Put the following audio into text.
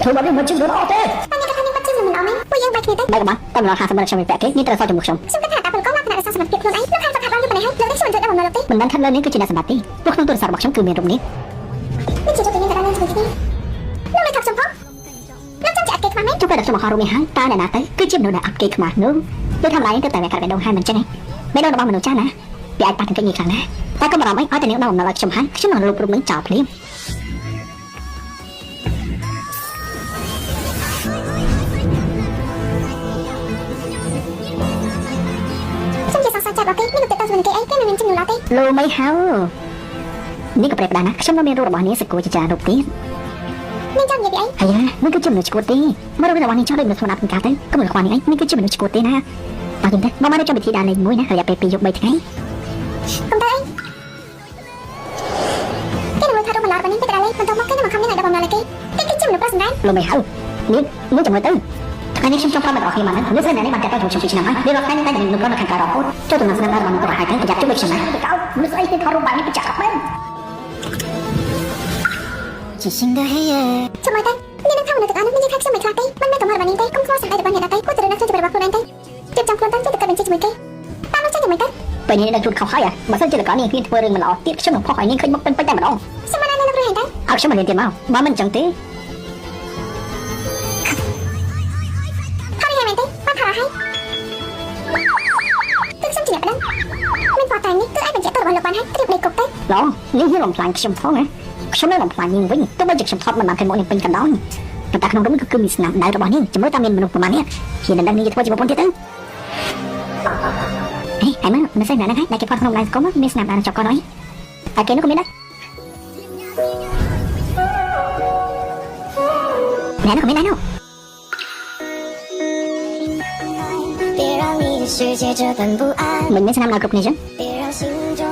ធ្វើបាបនេះមិនជិះលឿនអត់ទេតែអ្នកថានេះបាត់ជិះមិនអស់នេះពួកយើងបាច់គ្នាទេបែកមកតែម្ដង50សម្រាប់ខ្ញុំពាក់គេនេះត្រូវសល់ជាមួយខ្ញុំខ្ញុំគិតថាតែពលកមកគណៈរក្សាសមត្ថភាពខ្លួនឯងលោកខាងប្រកាសឡើងនេះប៉ុណ្ណេះហើយលោកនេះខ្ញុំមិនជួយដល់បំណុលទេមិនបានថាលើនេះគឺជាអ្នកសម្បត្តិទេព្រោះក្នុងទូរស័ព្ទរបស់ខ្ញុំគឺមានរូបនេះនេះជាจุดนี้តែដល់ជាមួយគ្នាលោកមិនថាខ្ញុំផងលោកចាំចាក់គេខ្មាស់មែនចុះពេលដែលខ្ញុំមកហៅរូបនេះហើយតើអ្នកណាទៅគឺជាមនុស្សដែលអត់គេខ្មាស់នោះដូចធម្មតានេះទៅតែវាកាត់បេះដូងហើយមិនចឹងទេបេះដូងរបស់មនុស្សចាស់ណាវាអាចប៉ះទង្គិចងាយខ្លាំងណាស់តែកុំបារម្ភអីឲ្យតែនាងដល់បំណុលឲ្យខ្ញុំហើយខ្ញុំនឹងលុបរូបនឹងចោលភ្លាមខ្ញុំជាសង្សារចាប់របស់គេនេះទៅទៅស្វែងគេអីគេមិនមានជំនួសឡើយទេលោមិនហៅនេះក៏ប្រែផ្ដាស់ណាខ្ញុំនៅមានរូបរបស់នាងសកលជាច្រើនរូបទៀតនាងចាំនិយាយពីអីអាយ៉ានេះគឺជាមនុស្សឈួតទេមករូបរបស់នាងចោលដូចមនុស្សធម្មតាពីកាទៅក៏មិនខ្វល់នាងអីនេះគឺជាមនុស្សឈួតទេណាបាទយើងទៅមករៀបចំពិធីដើរលេងមួយណារយៈពេល2យប់3ថ្ងៃកុំទៅអីគេនឹងថារូបបន្លារបស់នាងទៅដើរលេងបន្តមកគេនឹងមកខំនាងឲ្យដល់បំណុលឲ្យគេជាមនុស្សប្រុសសម្ដែងលោមិនហៅនាងចាំមើលទៅថ្ងៃនេះខ្ញុំចង់ប្រាប់ដល់អ្នកគ្នាមកហ្នឹងនេះស្រីនេះបានតែចូលឆ្នាំ2ឆ្នាំហើយរៀបរាប់ថ្ងៃនេះតែនឹងនៅខាងក្រៅរហូតចូលទៅនឹងស្នាដៃរបស់នឹងទៅហើយទៅប្រយ័ត្នជួយខ្ញុំណាទៅកោមនុស្សស្អីគេថតរូបបែបនេះពិចារណាមែនជាសិងដែរហេចាំមើលទៅនាងនឹងថាមនុស្សទាំងអស់នេះនិយាយថាខ្ញុំមិនខ្លាចទេមិនមែនកំហុសរបស់នាងទេកុំខ្វល់សម្ដែងរបស់អ្នកណាទេគួរតែរកជួយរបស់ខ្លួនឯងទេជិតចាំខ្លួនទៅទៅបញ្ជាជាមួយគេតាមមកចាំយ៉ាងម៉េចទៅពេលនេះនឹងជួនខុសហើយបើសិនជាលកនេះហ៊ានធ្វើរឿងមិនល្អទៀតខ្ញុំនឹងផុសឲ្យនាងឃើញមុខពេញតែម្ដងសមណានាងនឹងព្រោះហេតុតែឲ្យខ្ញុំមករៀនទៀតមកបើមិនអញ្ចឹងទេហើយមែនទេបានថាហើយទឹកខ្ញុំជាអ្នកដឹងមានផតតែនេះគឺអាចបញ្ជាក់ទៅរបស់លោកបានហើយត្រៀមដេកគុកទៅឡងនាងហ៊ានបំផ្លាញខ្ញុំផងណាខ្ញុំនឹងបំផ្លាញនាងវិញទោះបីជាខ្ញុំថតមិនបានឃើញមុខនាងពេញកណ្ដោប៉ុន្តែក្នុងរូបនេះគឺមានស្នាដៃរបស់នាងចាំមើលតាមមានមនុស្សប្រមាណនេះហ៊ាននឹងដឹងនាងធ្វើជាប្រពន្ធទៀតទៅហេហើយមើលមិនស្អីណាស់ហ្នឹងហើយតែគេផតក្នុង live កុំមានស្នាដៃចុកកអីតែគេនោះក៏មានដែរណែនោះក៏មានដែរនោះ别让你的世界这般不安មិនមានស្នាមនៅគ្រប់គ្នាចឹង别让心中